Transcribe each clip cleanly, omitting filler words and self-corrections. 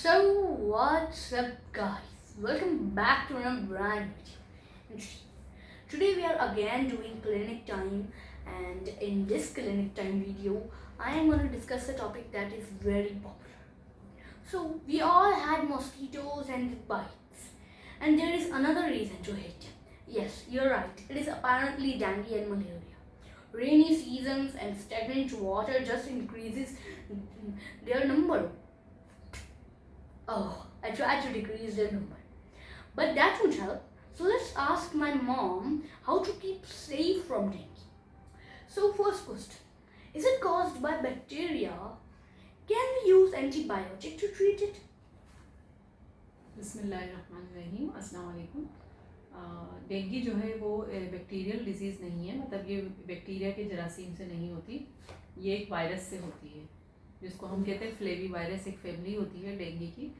So what's up guys, welcome back to another brand video. Today we are again doing clinic time, and in this clinic time video I am going to discuss a topic that is very popular. So we all had mosquitoes and bites, and there is another reason to hate them. Yes, you're right, it is apparently dengue and malaria. Rainy seasons and stagnant water just increases their number. Oh, I tried to decrease their number, but that won't help. So let's ask my mom how to keep safe from dengue. So first question, is it caused by bacteria? Can we use antibiotic to treat it? बिस्मिल्लाहिर्रहमानिर्रहीम, अस्सलाम वालेकुम। Dengue जो है वो bacterial disease नहीं है, मतलब ये बैक्टीरिया के जरासीम से नहीं होती, ये एक वायरस से होती है जिसको हम कहते हैं फ्लेवी वायरस। एक फैमिली होती है डेंगू की,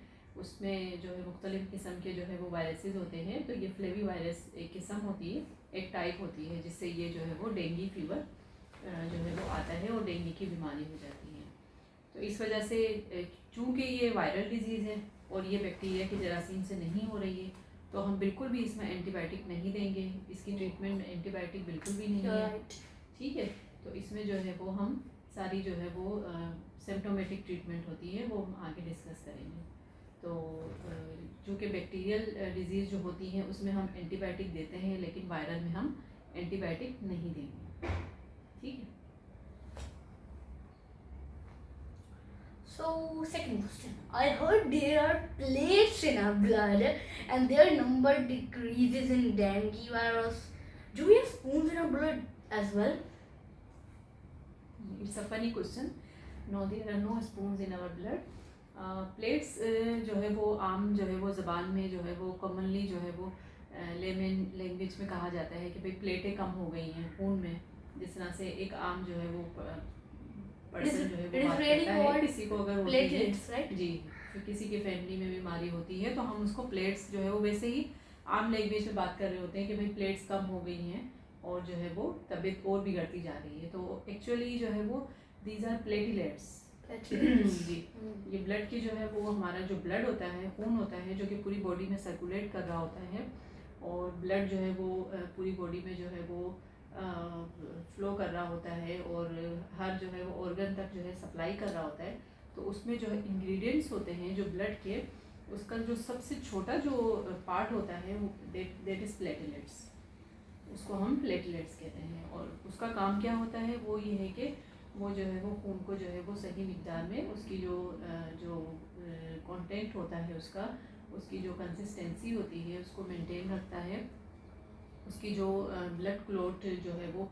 उसमें जो है मुख्तलिफ़ किस्म के जो है वो वायरसेस होते हैं। तो ये फ्लेवी वायरस एक किस्म होती है, एक टाइप होती है जिससे ये जो है वो डेंगू फीवर जो है वो आता है और डेंगू की बीमारी हो जाती है। तो इस वजह से चूँकि ये वायरल डिजीज़ है और ये बैक्टीरिया के जरासीम से नहीं हो रही है, तो हम बिल्कुल भी इसमें एंटीबायोटिक नहीं देंगे। इसकी ट्रीटमेंट में एंटीबायोटिक बिल्कुल भी नहीं है, ठीक है। तो इसमें जो है वो हम सारी जो है वो सिम्प्टोमेटिक ट्रीटमेंट होती है, वो हम आगे डिस्कस करेंगे। तो चूँकि बैक्टीरियल डिजीज़ जो होती हैं उसमें हम एंटीबायोटिक देते हैं, लेकिन वायरल में हम एंटीबायोटिक नहीं देंगे, ठीक है। So second question, I heard there are plates in our blood and their number decreases in dengue virus. Do we have spoons in our blood as well? It's a funny question. No, there are no spoons in our blood. Plates जो है वो आम जो है वो ज़बान में जो है वो कॉमनली जो है वो लेमन लैंग्वेज में कहा जाता है कि भाई प्लेटें कम हो गई हैं खून में। जिस तरह से एक आम जो है वो पर्सन जो है वो बात करता है, किसी को अगर होती है, राइट जी, तो किसी की फैमिली में बीमारी होती है तो हम उसको प्लेट्स जो है वो वैसे ही आम लैंग्वेज में बात कर रहे होते हैं कि भाई प्लेट्स कम हो गई हैं और जो है वो तबीयत और बिगड़ती जा रही है। तो एक्चुअली जो है वो दीज आर प्लेटिलेट्स जी। ये ब्लड की जो है वो हमारा जो ब्लड होता है, खून होता है जो कि पूरी बॉडी में सर्कुलेट कर रहा होता है, और ब्लड जो है वो पूरी बॉडी में जो है वो फ्लो कर रहा होता है और हर जो है वो ऑर्गन तक जो है सप्लाई कर रहा होता है। तो उसमें जो है इंग्रेडिएंट्स होते हैं जो ब्लड के, उसका जो सबसे छोटा जो पार्ट होता है वो दैट इज़ प्लेटलेट्स, उसको हम प्लेटलेट्स कहते हैं। और उसका काम क्या होता है, वो ये है कि वो जो है वो खून को जो है वो सही मिकदार में उसकी जो कंटेंट होता है उसका, उसकी जो कंसिस्टेंसी होती है उसको मेंटेन रखता है। उसकी जो ब्लड क्लॉट जो है वो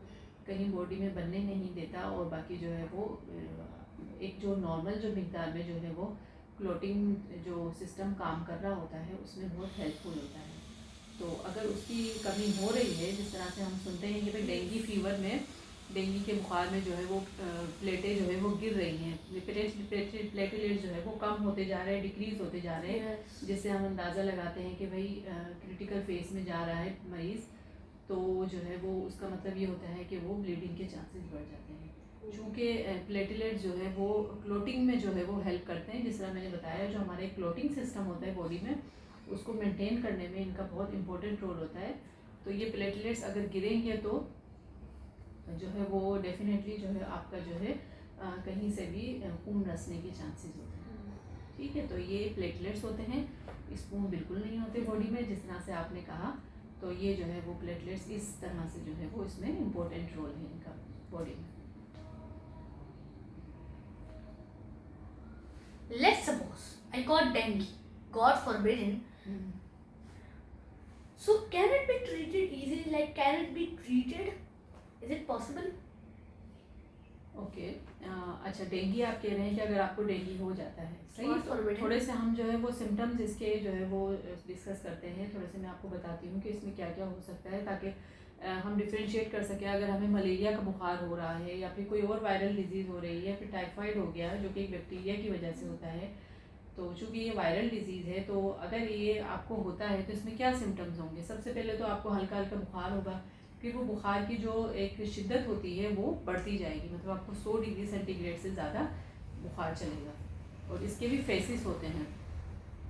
कहीं बॉडी में बनने नहीं देता, और बाकी जो है वो एक जो नॉर्मल जो मिकदार में जो है वो क्लॉटिंग जो सिस्टम काम कर रहा होता है उसमें बहुत हेल्पफुल होता है। तो अगर उसकी कमी हो रही है, जिस तरह से हम सुनते हैं कि भाई डेंगू फीवर में, डेंगू के बुखार में जो है वो प्लेटें जो है वो गिर रही हैं, प्लेटलेट जो है वो कम होते जा रहे हैं, डिक्रीज़ होते जा रहे हैं, जिससे हम अंदाज़ा लगाते हैं कि भाई क्रिटिकल फेज में जा रहा है मरीज़। तो जो है वो उसका मतलब ये होता है कि वो ब्लीडिंग के चांसेस बढ़ जाते हैं। चूँकि प्लेटलेट जो है वो क्लोटिंग में जो है वो हेल्प करते हैं। जिस तरह मैंने बताया, जो हमारा एक क्लोटिंग सिस्टम होता है बॉडी में, उसको मेंटेन करने में इनका बहुत इंपॉर्टेंट रोल होता है। तो ये प्लेटलेट्स अगर गिरेंगे तो जो है वो डेफिनेटली जो है आपका जो है कहीं से भी खून रसने के चांसेस होते हैं, ठीक है। तो ये प्लेटलेट्स होते हैं, स्पून बिल्कुल नहीं होते बॉडी में, जिस तरह से आपने कहा। तो ये जो है वो प्लेटलेट्स इस तरह से जो है वो इसमें इम्पोर्टेंट रोल है इनका बॉडी में। Let's suppose I got dengue, God forbidden. So can it be treated easily? Like, can it be treated? Is it possible? Okay, अच्छा, डेंगू आप कह रहे हैं कि अगर आपको डेंगू हो जाता है, सही है। तो थोड़े से हम जो है वो सिम्टम्स इसके जो है वो डिस्कस करते हैं। थोड़े से मैं आपको बताती हूँ कि इसमें क्या क्या हो सकता है, ताकि हम डिफ्रेंशिएट कर सकें। अगर हमें मलेरिया का बुखार हो रहा है, या फिर कोई और वायरल डिजीज़ हो रही है, या फिर टाइफाइड हो गया जो कि एक बैक्टीरिया की वजह से होता है, तो चूँकि ये वायरल डिजीज़ है, तो अगर ये आपको होता है तो इसमें क्या सिम्टम्स होंगे। सबसे पहले तो आपको हल्का हल्का बुखार होगा, फिर वो बुखार की जो एक शिद्दत होती है वो बढ़ती जाएगी, मतलब आपको 100 डिग्री सेंटीग्रेड से ज़्यादा बुखार चलेगा। और इसके भी फेसेस होते हैं,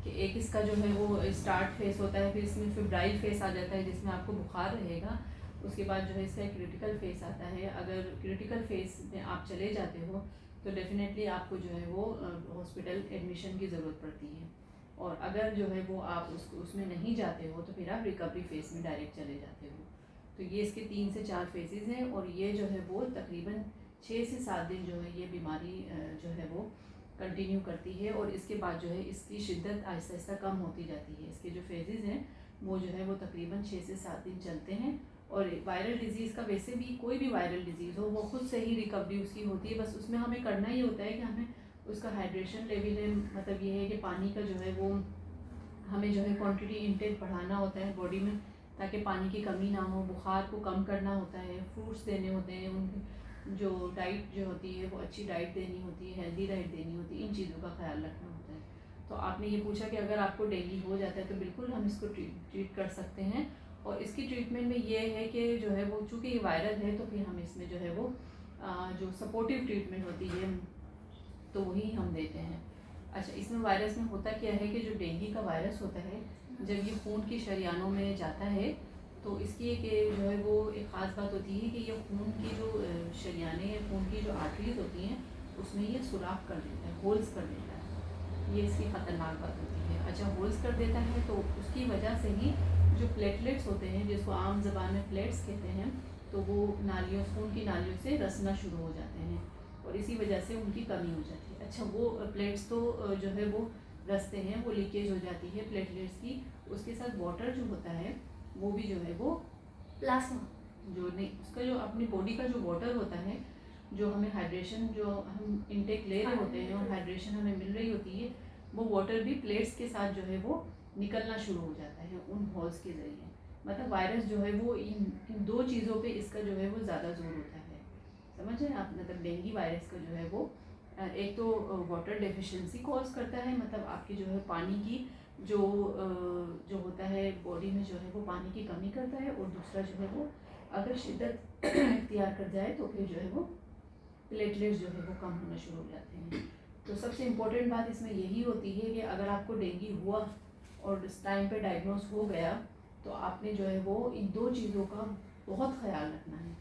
कि एक इसका जो है वो स्टार्ट फेस होता है, फिर इसमें फेब्राइल फेस आ जाता है जिसमें आपको बुखार रहेगा। उसके बाद जो है इसका क्रिटिकल फेस आता है। अगर क्रिटिकल फेस में आप चले जाते हो तो डेफिनेटली आपको जो है वो हॉस्पिटल एडमिशन की ज़रूरत पड़ती है। और अगर जो है वो आप उसमें नहीं जाते हो तो फिर आप रिकवरी फेस में डायरेक्ट चले जाते हो। तो ये इसके 3 से 4 फेजेज़ हैं और ये जो है वो तकरीबन 6 से 7 दिन जो है ये बीमारी जो है वो कंटिन्यू करती है और इसके बाद जो है इसकी शिद्दत आहिस्ता आहिस्ता कम होती जाती है। इसके जो फेजेज़ हैं वो जो है वो तकरीबन 6 से 7 दिन चलते हैं। और वायरल डिजीज़ का वैसे भी कोई भी वायरल डिजीज़ हो वो खुद से ही रिकवरी उसकी होती है। बस उसमें हमें करना ही होता है कि हमें उसका हाइड्रेशन लेवल है, मतलब ये है कि पानी का जो है वो हमें जो है क्वांटिटी इंटेक बढ़ाना होता है बॉडी में ताकि पानी की कमी ना हो। बुखार को कम करना होता है, फ्रूट्स देने होते हैं, उनकी जो डाइट जो होती है वो अच्छी डाइट देनी होती है, हेल्दी डाइट देनी होती है, इन चीज़ों का ख्याल रखना होता है। तो आपने ये पूछा कि अगर आपको डेंगू हो जाता है तो बिल्कुल हम इसको ट्रीट कर सकते हैं। और इसकी ट्रीटमेंट में ये है कि जो है वो चूँकि ये वायरल है तो फिर हम इसमें जो है वो जो सपोर्टिव ट्रीटमेंट होती है तो वही हम देते हैं। अच्छा, इसमें वायरस में होता क्या है कि जो डेंगू का वायरस होता है जब ये खून की शरियानों में जाता है तो इसकी एक जो है वो एक ख़ास बात होती है कि ये खून की जो शरियानें हैं, खून की जो आर्टरीज होती हैं उसमें ये सुराख कर देता है, होल्स कर देता है। ये इसकी ख़तरनाक बात होती है। अच्छा, होल्स कर देता है तो उसकी वजह से ही जो प्लेटलेट्स होते हैं जिसको आम ज़बान में प्लेट्स कहते हैं तो वो नालियों, खून की नालियों से रसना शुरू हो जाते हैं और इसी वजह से उनकी कमी हो जाती है। अच्छा, वो प्लेट्स तो जो है वो रस्ते हैं, वो लीकेज हो जाती है प्लेटलेट्स की। उसके साथ वाटर जो होता है वो भी जो है वो प्लाज्मा जो नहीं, उसका जो अपनी बॉडी का जो वाटर होता है, जो हमें हाइड्रेशन जो हम इनटेक ले रहे होते हैं और हाइड्रेशन हमें मिल रही होती है, वो वाटर भी प्लेट्स के साथ जो है वो निकलना शुरू हो जाता है उन हॉल्स के ज़रिए। मतलब वायरस जो है वो इन 2 चीज़ों पे इसका जो है वो ज़्यादा जोर होता है। समझ रहे हैं आप? मतलब डेंगू वायरस का जो है वो एक तो वाटर डेफिशिएंसी कॉज करता है, मतलब आपकी जो है पानी की जो होता है बॉडी में जो है वो पानी की कमी करता है। और दूसरा जो है वो अगर शिद्दत इख्तियार कर जाए तो फिर जो है वो प्लेटलेट्स जो है वो कम होना शुरू हो जाते हैं। तो सबसे इम्पोर्टेंट बात इसमें यही होती है कि अगर आपको डेंगू हुआ और इस टाइम पे डायग्नोस हो गया तो आपने जो है वो इन 2 चीज़ों का बहुत ख्याल रखना है।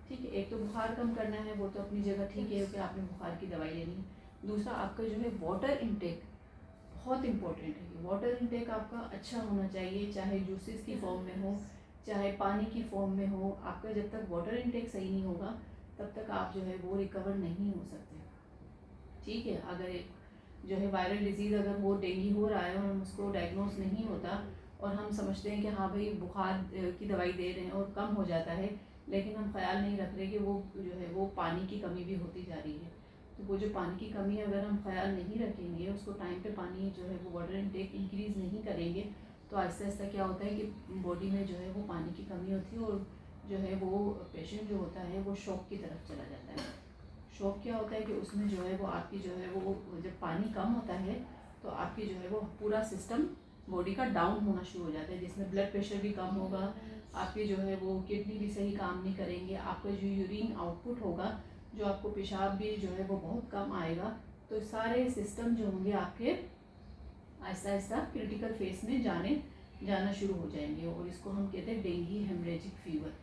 ठीक है, एक तो बुखार कम करना है, वो तो अपनी जगह ठीक है कि आपने बुखार की दवाई लेनी है। दूसरा आपका जो है वाटर इनटेक बहुत इंपॉर्टेंट है। वाटर इनटेक आपका अच्छा होना चाहिए, चाहे जूसेस की फॉर्म में हो, चाहे पानी की फॉर्म में हो। आपका जब तक वाटर इनटेक सही नहीं होगा तब तक आप जो है वो रिकवर नहीं हो सकते। ठीक है, अगर एक जो है वायरल डिजीज़ अगर वो डेंगू हो रहा है और हम उसको डायग्नोस नहीं होता और हम समझते हैं कि हाँ भाई बुखार की दवाई दे रहे हैं और कम हो जाता है, लेकिन हम ख्याल नहीं रख रहे कि वो जो है वो पानी की कमी भी होती जा रही है। तो वो जो पानी की कमी अगर हम ख्याल नहीं रखेंगे, उसको टाइम पे पानी जो है वो वाटर इनटेक इंक्रीज़ नहीं करेंगे तो आहिस्ता आहिस्ता क्या होता है कि बॉडी में जो है वो पानी की कमी होती है और जो है वो पेशेंट जो होता है वो शॉक की तरफ चला जाता है। शॉक क्या होता है कि उसमें जो है वो आपकी जो है वो जब पानी कम होता है तो आपकी जो है वो पूरा सिस्टम बॉडी का डाउन होना शुरू हो जाता है, जिसमें ब्लड प्रेशर भी कम होगा, आपकी जो है वो किडनी भी सही काम नहीं करेंगे, आपका जो यूरिन आउटपुट होगा, जो आपको पेशाब भी जो है वो बहुत कम आएगा। तो सारे सिस्टम जो होंगे आपके आहिस्ता आहिस्ता क्रिटिकल फेस में जाना शुरू हो जाएंगे और इसको हम कहते हैं डेंगू हेमरेजिक फीवर।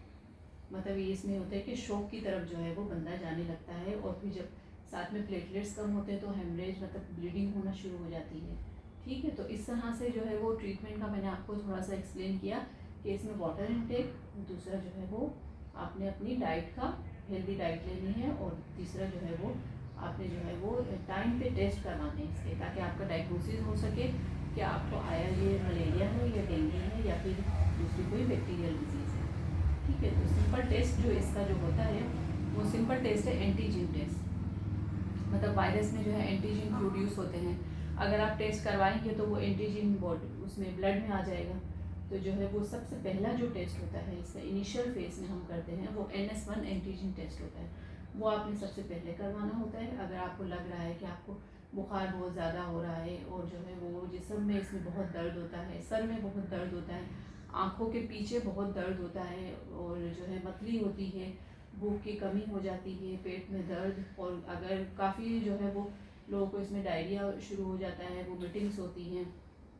मतलब ये इसमें होता है कि शॉक की तरफ जो है वो बंदा जाने लगता है और फिर जब साथ में प्लेटलेट्स कम होते हैं तो हेमरेज मतलब ब्लीडिंग होना शुरू हो जाती है। ठीक है, तो इस तरह से जो है वो ट्रीटमेंट का मैंने आपको थोड़ा सा एक्सप्लेन किया कि इसमें वाटर इनटेक, दूसरा जो है वो आपने अपनी डाइट का हेल्दी डाइट लेनी है और तीसरा जो है वो आपने जो है वो टाइम पे टेस्ट करवाने हैं इसके, ताकि आपका डायग्नोसिस हो सके कि आपको आया ये मलेरिया है या डेंगू है या फिर दूसरी कोई बैक्टीरियल डिजीज़ है। ठीक है, तो सिंपल टेस्ट जो इसका जो होता है वो सिंपल टेस्ट है एंटीजन टेस्ट। मतलब वायरस में जो है एंटीजन प्रोड्यूस होते हैं, अगर आप टेस्ट करवाएंगे तो वो एंटीजन बॉडी उसमें ब्लड में आ जाएगा। तो जो है वो सबसे पहला जो टेस्ट होता है इसका इनिशियल फेज में हम करते हैं वो NS1 एंटीजन टेस्ट होता है। वो आपने सबसे पहले करवाना होता है अगर आपको लग रहा है कि आपको बुखार बहुत ज़्यादा हो रहा है और जो है वो जिस्म में इसमें बहुत दर्द होता है, सर में बहुत दर्द होता है, आँखों के पीछे बहुत दर्द होता है और जो है मतली होती है, भूख की कमी हो जाती है, पेट में दर्द, और अगर काफ़ी जो है वो लोगों को इसमें डायरिया शुरू हो जाता है, वो मीटिंग्स होती हैं,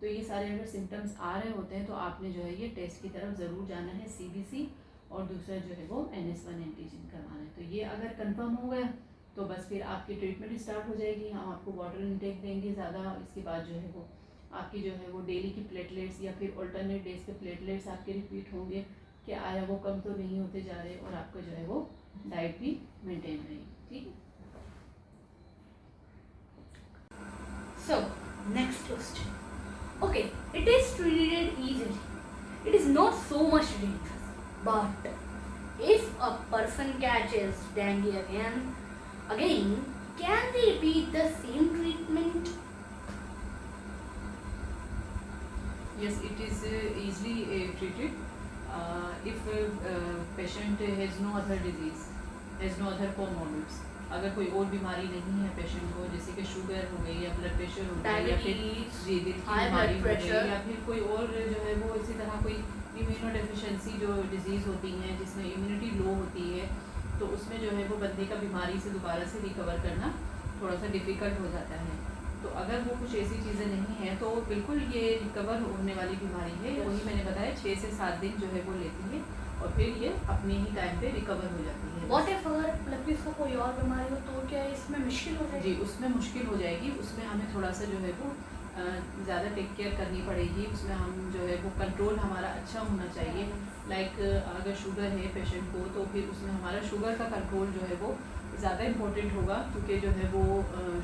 तो ये सारे अगर सिम्टम्स आ रहे होते हैं तो आपने जो है ये टेस्ट की तरफ ज़रूर जाना है, CBC, और दूसरा जो है वो NS1 एंटीजन करवाना है। तो ये अगर कंफर्म हो गया तो बस फिर आपकी ट्रीटमेंट स्टार्ट हो जाएगी। हम आपको वाटर इनटेक देंगे ज़्यादा, इसके बाद जो है वो आपकी जो है वो डेली की प्लेटलेट्स या फिर अल्टरनेट डेज के प्लेटलेट्स आपके रिपीट होंगे कि आया वो कम तो नहीं होते जा रहे, और आपका जो है वो डाइट भी मेंटेन रहेगी, ठीक है। So, next question. Okay, it is treated easily. It is not so much dangerous. But if a person catches dengue again, can they repeat the same treatment? Yes, it is easily treated if patient has no other disease, has no other comorbidities. अगर कोई और बीमारी नहीं है patient को, जैसे कि sugar हो गई या ब्लड प्रेशर हो गया या फिर जी दिल की बीमारी हो गई या फिर कोई और जो है वो इसी तरह कोई इम्यूनो डेफिशिएंसी जो डिजीज़ होती हैं जिसमें इम्यूनिटी लो होती है, तो उसमें जो है वो बंदे का बीमारी से दोबारा से रिकवर करना थोड़ा सा डिफ़िकल्ट हो जाता है। तो अगर वो कुछ ऐसी चीज़ें नहीं हैं तो बिल्कुल ये रिकवर होने वाली बीमारी है। वही मैंने बताया 6 से 7 दिन जो है वो लेती है और फिर ये अपने ही टाइम पे रिकवर हो जाती है। What if अगर मतलब कि इसको कोई और बीमारी हो तो क्या इसमें मुश्किल हो जाएगी? जी, उसमें मुश्किल हो जाएगी। उसमें हमें थोड़ा सा जो है वो ज़्यादा टेक केयर करनी पड़ेगी। उसमें हम जो है वो कंट्रोल हमारा अच्छा होना चाहिए। लाइक अगर शुगर है पेशेंट को तो फिर उसमें हमारा शुगर का कंट्रोल जो है वो ज़्यादा इम्पोर्टेंट होगा, क्योंकि जो है वो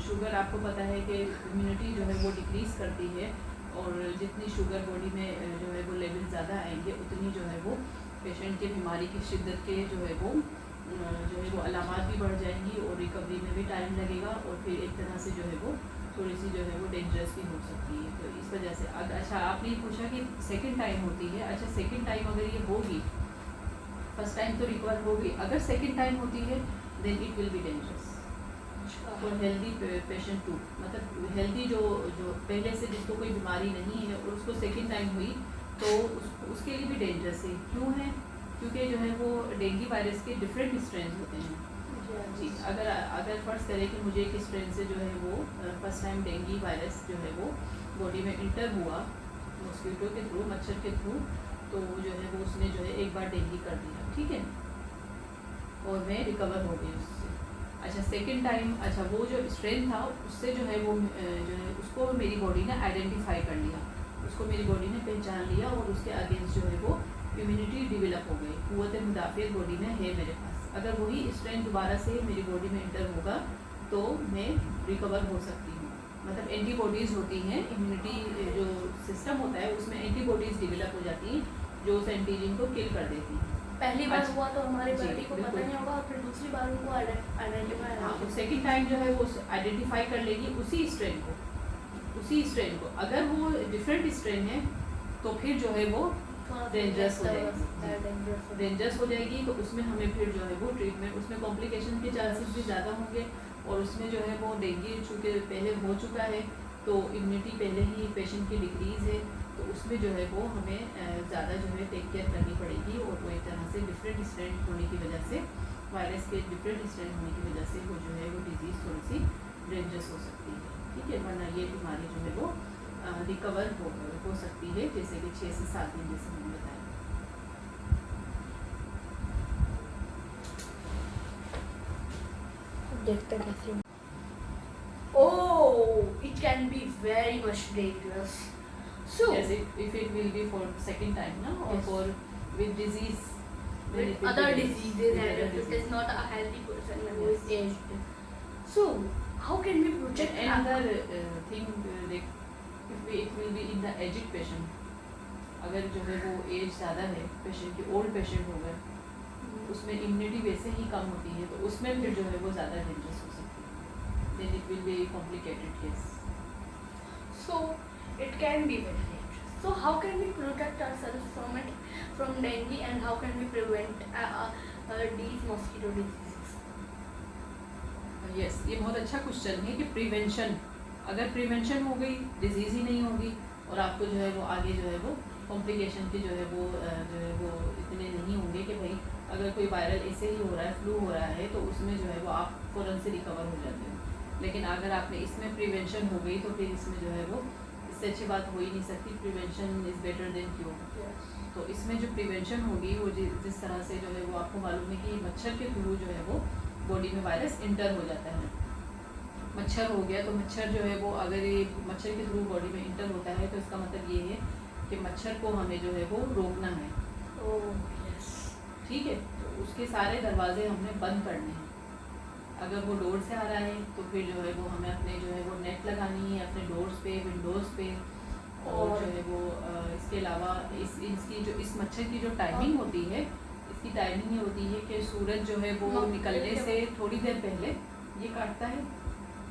शुगर आपको पता है कि इम्यूनिटी जो है वो डिक्रीज़ करती है, और जितनी शुगर बॉडी में जो है वो लेवल ज़्यादा आएंगे उतनी जो है वो पेशेंट के बीमारी की शिद्दत के जो है वो अलामात भी बढ़ जाएंगी और रिकवरी में भी टाइम लगेगा, और फिर एक तरह से जो है वो थोड़ी सी जो है वो डेंजरस भी हो सकती है। तो इस वजह से अच्छा आपने पूछा कि सेकंड टाइम होती है। अच्छा, सेकंड टाइम अगर ये होगी, फर्स्ट टाइम तो रिकवर होगी, अगर सेकंड टाइम होती है then it will be dangerous for healthy patient too. मतलब हेल्दी जो पहले से जिसको कोई बीमारी नहीं है और उसको सेकंड टाइम हुई तो उसके लिए भी डेंजरस है। क्यों है? क्योंकि जो है वो डेंगू वायरस के डिफरेंट स्ट्रेन होते हैं। जी, अगर फर्ज करें कि मुझे एक स्ट्रेन से जो है वो फर्स्ट टाइम डेंगू वायरस जो है वो बॉडी में इंटर हुआ मॉस्किटो के थ्रू, मच्छर के थ्रू, तो जो है वो उसने जो है एक बार डेंगू कर दिया, ठीक है, और मैं रिकवर हो गई उससे। अच्छा, सेकंड टाइम, अच्छा वो जो स्ट्रेन था उससे जो है वो जो है उसको मेरी बॉडी ने आइडेंटिफाई कर लिया, उसको मेरी बॉडी ने पहचान लिया और उसके अगेंस्ट जो है वो इम्यूनिटी डेवलप हो गई, क़ुव्वत मुदाफ़ियत बॉडी में है मेरे पास। अगर वही स्ट्रेन दोबारा से मेरी बॉडी में इंटर होगा तो मैं रिकवर हो सकती हूँ। मतलब एंटीबॉडीज़ होती हैं, इम्यूनिटी जो सिस्टम होता है उसमें एंटीबॉडीज़ डेवलप हो जाती हैं जो उस एंटीजन को किल कर देती हैं। पहली बार हुआ तो हमारे बॉडी को पता नहीं होगा, और फिर दूसरी बार उनको आइडेंटिफाई, हाँ, तो सेकंड टाइम जो है वो आइडेंटिफाई कर लेगी उसी स्ट्रेन को। अगर वो डिफरेंट स्ट्रेन है तो फिर जो है वो डेंजरस हो जाएगी। तो उसमें हमें फिर जो है वो ट्रीटमेंट, उसमें कॉम्प्लिकेशन के चांसेस भी ज़्यादा होंगे, और उसमें जो है वो डेंगू चूँकि पहले हो चुका है तो इम्यूनिटी पहले ही पेशेंट की डिक्रीज़ है, तो उसमें जो है वो हमें ज़्यादा जो है टेक केयर करनी पड़ेगी। और वो एक तरह से डिफरेंट स्ट्रेन होने की वजह से, वायरस के डिफरेंट स्ट्रेन होने की वजह से वो जो है वो डिजीज़ थोड़ी सी डेंजरस हो सकती है, ठीक है। वरना ये बीमारी जो है वो रिकवर हो सकती है, जैसे कि 6 से 7 दिन जैसे मैंने बताया। देखते कैसे। Oh, it can be very much dangerous. So, yes, if it will be for second time, na, or yes, for with disease, then it with will other be diseases, with and other if it disease. is not a healthy person who Yes. is aged. So, how can we protect Another thing, like it will be in the aged patient. अगर जो है वो as ज़्यादा है patient की, old patient हो गए, उसमें इम्यूनिटी वैसे ही कम होती है, तो उसमें फिर जो है वो ज़्यादा डेंजरस हो सकती है। Then it will be complicated case. So, it can be very dangerous. So, how can we protect ourselves from dengue, and how can we prevent these mosquito diseases? Yes, ये बहुत अच्छा क्वेश्चन है कि prevention, अगर prevention हो गई disease ही नहीं होगी, और आपको जो है वो आगे जो है वो कॉम्प्लिकेशन की जो है वो इतने नहीं होंगे कि भाई अगर कोई वायरल ऐसे ही हो रहा है, फ्लू हो रहा है, तो उसमें जो है वो आप फ़ौरन से रिकवर हो जाते हो। लेकिन अगर आपने इसमें प्रिवेंशन हो गई तो फिर इसमें जो है वो इससे अच्छी बात हो ही नहीं सकती, prevention is better than cure. Yes. तो इसमें जो प्रिवेंशन होगी वो जिस तरह से जो है वो आपको मालूम है कि मच्छर के थ्रू जो है वो बॉडी में वायरस इंटर हो जाता है। मच्छर हो गया तो मच्छर जो है वो अगर ये मच्छर के थ्रू बॉडी में इंटर होता है तो इसका मतलब ये है कि मच्छर को हमें जो है वो रोकना है। Oh yes. ठीक है, तो उसके सारे दरवाजे हमने बंद करने हैं। अगर वो डोर से आ रहा है तो फिर जो है वो हमें अपने जो है वो नेट लगानी है अपने डोर्स पे, विंडोज़ पे। और जो है वो इसके अलावा इस मच्छर की जो टाइमिंग होती है, इसकी टाइमिंग ये होती है कि सूरज जो है वो निकलने से थोड़ी देर पहले ये काटता है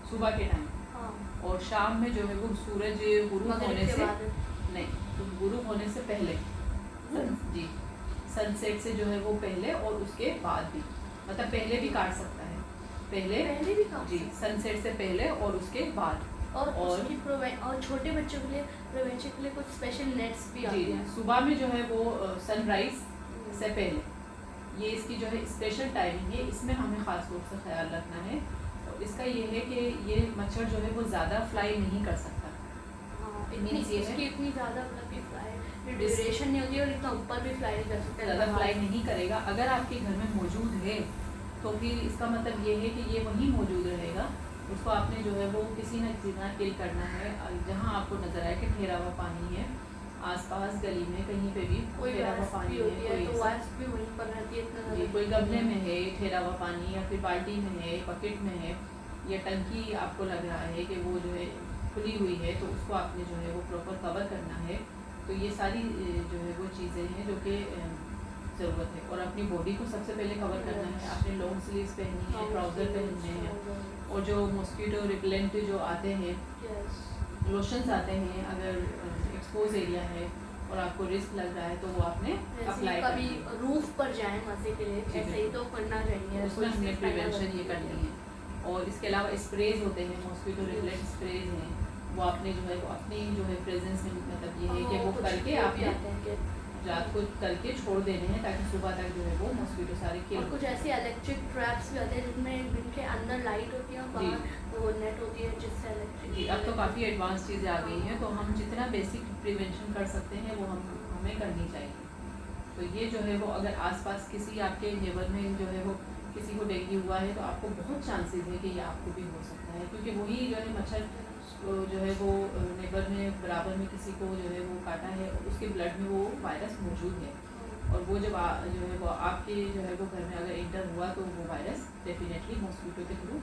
सुबह के टाइम, हाँ. और शाम में जो है वो सूरज गुरूब मगरिब होने के से बाद. नहीं, तो गुरूब होने से पहले जी सनसेट से जो है वो पहले और उसके बाद भी, मतलब पहले भी काट सकता है, पहले भी काट जी सनसेट से पहले और उसके बाद। और और और छोटे बच्चों के लिए प्रिवेंशन के लिए कुछ स्पेशल नेट्स भी आते जी हैं। सुबह में जो है वो सनराइज से पहले ये इसकी जो है स्पेशल टाइमिंग है, इसमें हमें ख़ास तौर से ख्याल रखना है। और इसका ये है कि ये मच्छर जो है वो ज़्यादा फ्लाई नहीं कर सकता। हाँ, Means ये है इसकी इतनी ज़्यादा ड्यूरेशन नहीं होती और इतना ऊपर भी फ्लाई नहीं कर सकता, ज़्यादा फ्लाई नहीं करेगा। अगर आपके घर में मौजूद है तो फिर इसका मतलब ये है कि ये वहीं मौजूद रहेगा, उसको आपने जो है वो किसी न किसी तरह किल करना है। जहाँ आपको नज़र आए कि ठहरा हुआ पानी है आसपास गली में कहीं पे भी कोई ठहरा हुआ पानी है, तो वाइस भी वहीं पर रहती है, इतना जी कोई गमले में है ठहरा हुआ पानी, या फिर बाल्टी में है, बकेट में है, या टंकी आपको लग रहा है कि वो जो है खुली हुई है, तो उसको आपने जो है वो प्रॉपर कवर करना है। तो ये सारी जो है वो चीज़ें हैं जो कि ज़रूरत है। और अपनी बॉडी को सबसे पहले कवर करना है, आपने लॉन्ग स्लीव्स पहनी है, ट्राउज़र पहनने हैं, और जो मॉस्किटो रिपेलेंट जो आते हैं, लोशंस आते हैं, अगर एक्सपोज एरिया है और आपको रिस्क लग रहा है तो वो आपने अप्लाई कभी रूफ पर जाएं मजे के लिए, ऐसे ही तो करना चाहिए, उसमें हमने प्रिवेंशन ये करनी है। और इसके अलावा स्प्रेज होते हैं, मॉस्किटो रिपेलेंट स्प्रेज हैं, वो आपने जो है वो अपनी जो है प्रेजेंस में, मतलब ये है कि वो करके आपने रात को करके छोड़ देने हैं ताकि सुबह तक जो है वो मॉस्किटो सारे किल। और कुछ ऐसे इलेक्ट्रिक ट्रैप्स भी आते हैं जिनमें जिनके अंदर लाइट होती है और बाहर वो नेट होती है जिससे इलेक्ट्रिक। अब तो काफ़ी एडवांस चीज़ें आ गई हैं, तो हम जितना बेसिक प्रिवेंशन कर सकते हैं वो हमें करनी चाहिए। तो ये जो है वो अगर आसपास किसी आपके नेबर में जो है वो किसी को डेंगू हुआ है तो आपको बहुत चांसेस है कि ये आपको भी हो सकता है, क्योंकि वही जो है मच्छर जो है वो नेबर में बराबर में किसी को जो है वो काटा है, उसके ब्लड में वो वायरस मौजूद है, और वो जब जो है वो आपके जो है वो घर में अगर इंटर हुआ तो वो वायरस डेफिनेटली मॉस्किटो के थ्रू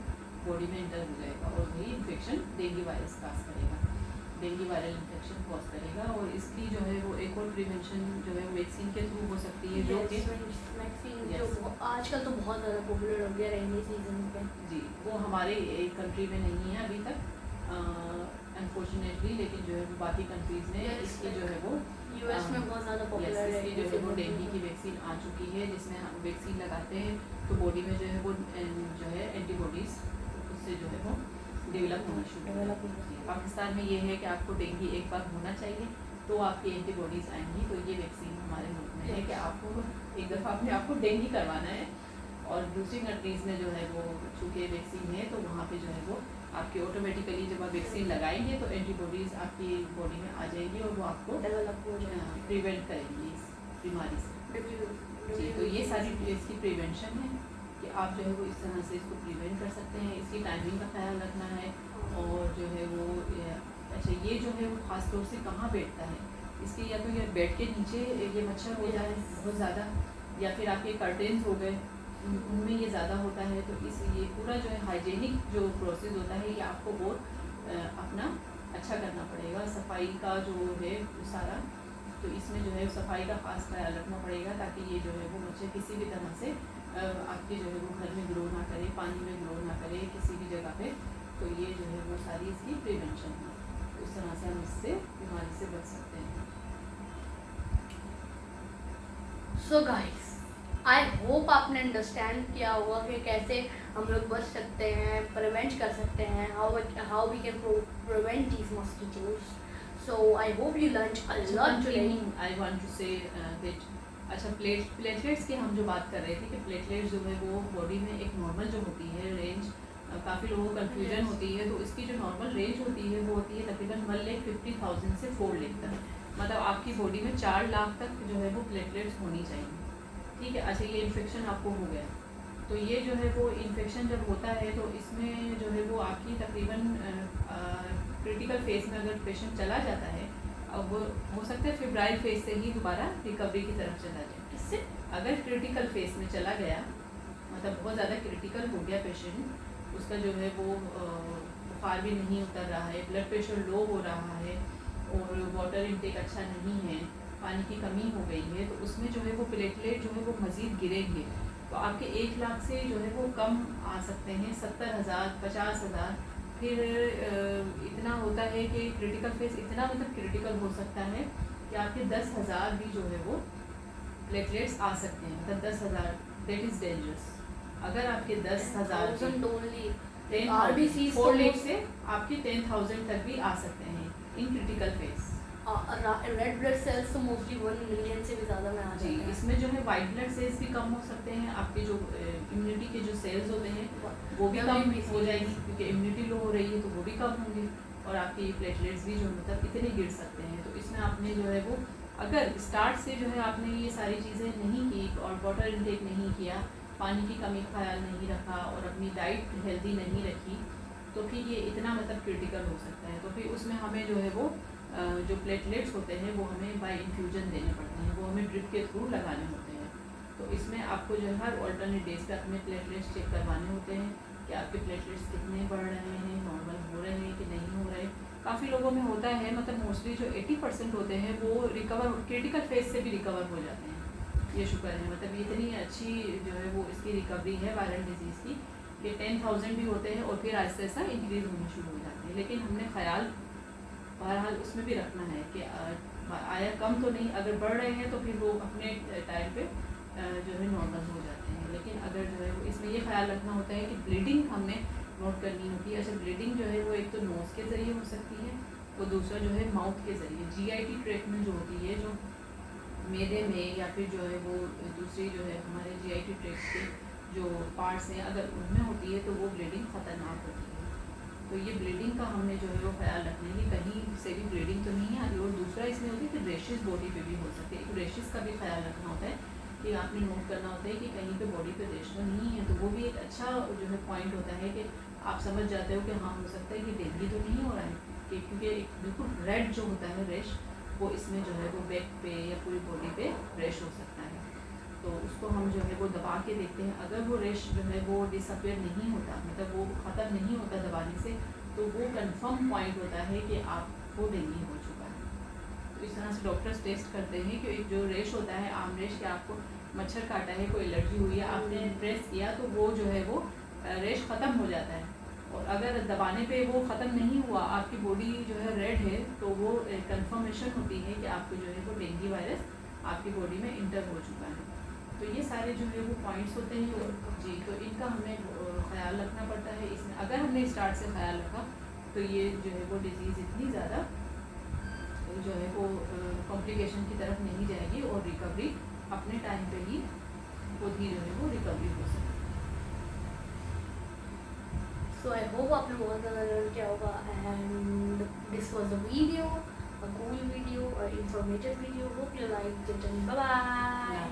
बॉडी में इंटर हो जाएगा और वही इन्फेक्शन डेंगू वायरस काज करेगा, डेंगू वायरल इन्फेक्शन कॉज करेगा। और इसकी जो है वो एक और प्रिवेंशन जो है वैक्सीन के थ्रू हो सकती है, जो कि वैक्सीन जो आजकल तो बहुत ज़्यादा पॉपुलर हो गया रेनी सीजन पे। जी वो हमारे कंट्री में नहीं है अभी तक अनफॉर्चुनेटली, लेकिन जो है वो बाकी कंट्रीज़ में इसकी जो है वो यूएस में बहुत ज़्यादा पॉपुलर है, इसकी जो है वो डेंगू की वैक्सीन आ चुकी है, जिसमें हम वैक्सीन लगाते हैं तो बॉडी में जो है वो जो है एंटीबॉडीज़ उससे जो है वो डेवलप होना शुरू हो जाती है। पाकिस्तान में ये है कि आपको डेंगू एक बार होना चाहिए तो आपकी एंटीबॉडीज़ आएंगी, तो ये वैक्सीन हमारे मुल्क में है कि आपको एक दफ़ा अपने आपको डेंगू करवाना है। और दूसरी कंट्रीज़ में जो है वो चूँकि वैक्सीन है तो वहाँ पे जो है वो आपके ऑटोमेटिकली जब आप वैक्सीन लगाएंगे तो एंटीबॉडीज़ आपकी बॉडी में आ जाएंगी और वो आपको डेवलप हो जाएगी, प्रिवेंट करेंगी इस बीमारी से। जी तो ये सारी इसकी प्रिवेंशन है कि आप जो है वो इस तरह से इसको प्रिवेंट कर सकते हैं। इसकी टाइमिंग का ख्याल रखना है, और जो है वो अच्छा ये जो है वो ख़ास तौर से कहाँ बैठता है, इसके या तो ये बेड के नीचे ये मच्छर होता है बहुत ज़्यादा, या फिर आपके कर्टेन्स हो गए उनमें ये ज़्यादा होता है। तो इस ये पूरा जो है हाइजीनिक जो प्रोसेस होता है ये आपको बहुत अपना अच्छा करना पड़ेगा। सफाई का जो है सारा, तो इसमें जो है सफाई का ख़ास ख्याल रखना पड़ेगा ताकि ये जो है वो मच्छर किसी भी तरह से आपके जो है वो घर में ग्रो ना करे, पानी में ग्रो ना करे किसी भी जगह पे। तो ये जो है वो सारी इसकी प्रिवेंशन है, उस तरह से हम इससे बीमारी से बच सकते हैं। सो गाइस आई होप आपने अंडरस्टैंड किया होगा कि कैसे हम लोग बच सकते हैं, प्रिवेंट कर सकते हैं, how we can prevent these mosquitoes. So I hope you learn a lot today. I want to say that अच्छा प्लेटलेट्स की हम जो बात कर रहे थे कि प्लेटलेट्स जो है वो बॉडी में एक नॉर्मल जो होती है रेंज काफ़ी लोगों को कन्फ्यूजन Yes. होती है। तो इसकी जो नॉर्मल रेंज होती है वो होती है तकरीबन 1,50,000 से 4 लाख तक, मतलब आपकी बॉडी में 4 लाख तक जो है वो प्लेटलेट्स होनी चाहिए। ठीक है, अच्छा ये इन्फेक्शन आपको हो गया, तो ये जो है वो इन्फेक्शन जब होता है तो इसमें जो है वो आपकी तकरीबन क्रिटिकल फेज में अगर पेशेंट चला जाता है, अब वो हो सकता है फेब्राइल फेज से ही दोबारा रिकवरी की तरफ चला जाए। किससे? अगर क्रिटिकल फेज में चला गया, मतलब बहुत ज़्यादा क्रिटिकल हो गया पेशेंट, उसका जो है वो बुखार भी नहीं उतर रहा है, ब्लड प्रेशर लो हो रहा है और वाटर इनटेक अच्छा नहीं है, पानी की कमी हो गई है, तो उसमें जो है वो प्लेटलेट जो है वो मज़ीद गिरेंगे। तो आपके 1 लाख से जो है वो कम आ सकते हैं, 70,000, 50,000। फिर इतना होता है कि क्रिटिकल फेज इतना मतलब क्रिटिकल हो सकता है कि आपके 10,000 भी जो है वो प्लेटलेट्स आ सकते हैं, मतलब 10,000 दैट इज़ डेंजरस। अगर आपके 10,000 10,000 only. 10,000 RBCs 4 तो लाख से आपके 10,000 तक भी आ सकते हैं in critical phase. Red blood cells तो मोस्टली 1 मिलियन से भी ज़्यादा में आ जी, जाते हैं। इसमें जो है वाइट ब्लड सेल्स भी कम हो सकते हैं, आपके जो इम्यूनिटी के जो सेल्स होते हैं वो भी कम हो जाएगी, क्योंकि इम्यूनिटी लो हो रही है तो वो भी कम होंगे, और आपके प्लेटलेट्स भी जो मतलब इतने गिर सकते हैं। तो इसमें आपने जो है वो अगर स्टार्ट से जो है आपने ये सारी चीज़ें नहीं की और वाटर इनटेक नहीं किया, पानी की कमी का ख्याल नहीं रखा और अपनी डाइट हेल्दी नहीं रखी, तो फिर ये इतना मतलब क्रिटिकल हो सकता है। तो फिर उसमें हमें जो है वो जो प्लेटलेट्स होते हैं वो हमें बाय इन्फ्यूजन देने पड़ते हैं, वो हमें ड्रिप के थ्रू लगाने होते हैं। तो इसमें आपको जो है हर ऑल्टरनेट डेज पे अपने प्लेटलेट्स चेक करवाने होते हैं कि आपके प्लेटलेट्स कितने बढ़ रहे हैं, नॉर्मल हो रहे हैं कि नहीं हो रहे। काफ़ी लोगों में होता है, मतलब मोस्टली जो 80% होते हैं वो रिकवर क्रिटिकल फेज से भी रिकवर हो जाते हैं। ये शुक्र है, मतलब इतनी अच्छी जो है वो इसकी रिकवरी है वायरल डिजीज़ की कि 10,000 भी होते हैं और फिर आहिस्ता आहिस्ता इंक्रीज़ होनी शुरू हो जाती है। लेकिन हमने ख्याल बहरहाल उसमें भी रखना है कि आया कम तो नहीं, अगर बढ़ रहे हैं तो फिर वो अपने टाइम पे जो है नॉर्मल हो जाते हैं। लेकिन अगर जो है वो इसमें ये ख्याल रखना होता है कि ब्लीडिंग हमने नोट करनी होती है। अच्छा, ब्लीडिंग जो है वो एक तो नोज़ के ज़रिए हो सकती है और दूसरा जो है माउथ के ज़रिए, GIT ट्रैक्ट में जो होती है, जो मैदे में या फिर जो है वो दूसरी जो है हमारे GIT ट्रैक्ट के जो पार्ट्स हैं, अगर उनमें होती है तो वो ब्लीडिंग ख़तरनाक होती है। तो ये ब्लीडिंग का हमने जो है वो ख्याल रखना है कि कहीं से भी ब्लीडिंग तो नहीं आ रही। और दूसरा इसमें होती है कि रेशेस बॉडी पे भी हो सकते हैं, एक रेशेस का भी ख्याल रखना होता है कि आपने नोट करना होता है कि कहीं पे बॉडी पे रेश तो नहीं है। तो वो भी एक अच्छा जो है पॉइंट होता है कि आप समझ जाते हो कि हाँ, हो सकता है कि डेंगू तो नहीं हो रहा है, कि क्योंकि एक बिल्कुल रेड जो होता है रेश, वो इसमें जो है वो बैक पे या पूरी बॉडी पे रेश हो सकता है। तो उसको हम जो है वो दबा के देखते हैं, अगर वो रेश जो है वो डिसअपेयर नहीं होता, मतलब वो ख़त्म नहीं होता दबाने से, तो वो कंफर्म पॉइंट होता है कि आपको डेंगू हो चुका है। तो इस तरह से डॉक्टर्स टेस्ट करते हैं कि एक जो रेश होता है आम रेश, कि आपको मच्छर काटा है, कोई एलर्जी हुई है, आपने प्रेस किया तो वो जो है वो रेश ख़त्म हो जाता है। और अगर दबाने पे वो ख़त्म नहीं हुआ, आपकी बॉडी जो है रेड है, तो वो कंफर्मेशन होती है कि आपको जो है वो डेंगू वायरस आपकी बॉडी में इंटर हो चुका है। तो ये सारे जो है वो पॉइंट्स होते हैं जी, तो इनका हमें ख्याल रखना पड़ता है। इसमें अगर हमने स्टार्ट से ख्याल रखा तो ये जो है वो डिज़ीज़ इतनी ज़्यादा जो है वो कॉम्प्लिकेशन की तरफ नहीं जाएगी और रिकवरी अपने टाइम पे ही खुद ही जो है वो रिकवरी हो सकती है। So I hope आपने बहुत ज़्यादा लर्न किया होगा, and this was a video, a cool video, or informative video. Hope you liked it, and bye bye.